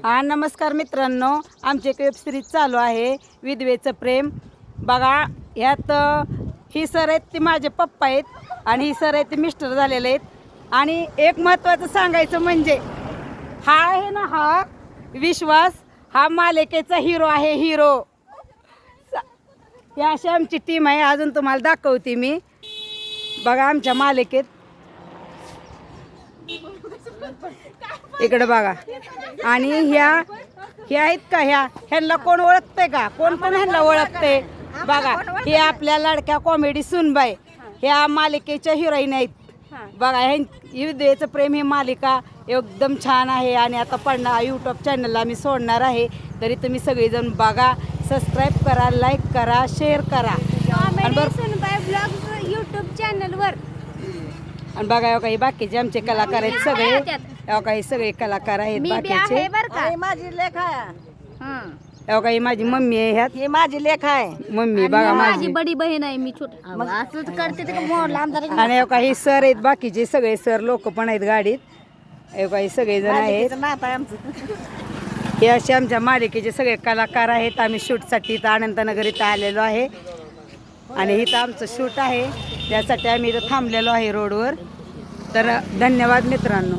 हा नमस्कार मित्रांनो, आमची एक वेब सिरीज चालू आहे विधवेचं प्रेम. बघा यात ही सर आहेत ती माझे पप्पा आहेत आणि ही सर आहेत ते मिस्टर झालेले आहेत. आणि एक महत्त्वाचं सांगायचं म्हणजे हा आहे ना, हा विश्वास हा मालिकेचा हिरो आहे. हिरो ही अशी आमची टीम आहे. अजून तुम्हाला दाखवते मी. बघा आमच्या मालिकेत इकडे बघा. आणि ह्या आहेत का, ह्यांना कोण ओळखते का? कोण कोण ह्यांना ओळखते बघा. हे आपल्या लाडक्या कॉमेडी सुनबाई ह्या मालिकेच्या हिरोईन आहेत. बघा विधवेचं प्रेम ही मालिका एकदम छान आहे आणि आता पडणार यूट्यूब चॅनलला मी सोडणार आहे. तरी तुम्ही सगळेजण बघा, सबस्क्राईब करा, लाईक करा, शेअर करा. यूट्यूब चॅनलवर. आणि बघा काही बाकीचे आमचे कलाकार आहेत सगळे. काही सगळे कलाकार आहेत बाकीचे. माझी लेख आहे. काही माझी मम्मी आहे ह्यात. हे माझी लेख आहे. मम्मी बघा माझी. बडी बहीण आहे. मी छोटी असंच करते ते. आणि काही सर आहेत बाकीचे सगळे सर लोक पण आहेत गाडीत. काही सगळेजण आहेत. हे असे आमच्या मालिकेचे सगळे कलाकार आहेत. आम्ही शूटसाठी इथं आनंदनगर इथं आलेलो आहे आणि इथं आमचं शूट आहे. त्यासाठी आम्ही इथं थांबलेलो आहे रोडवर. तर धन्यवाद मित्रांनो.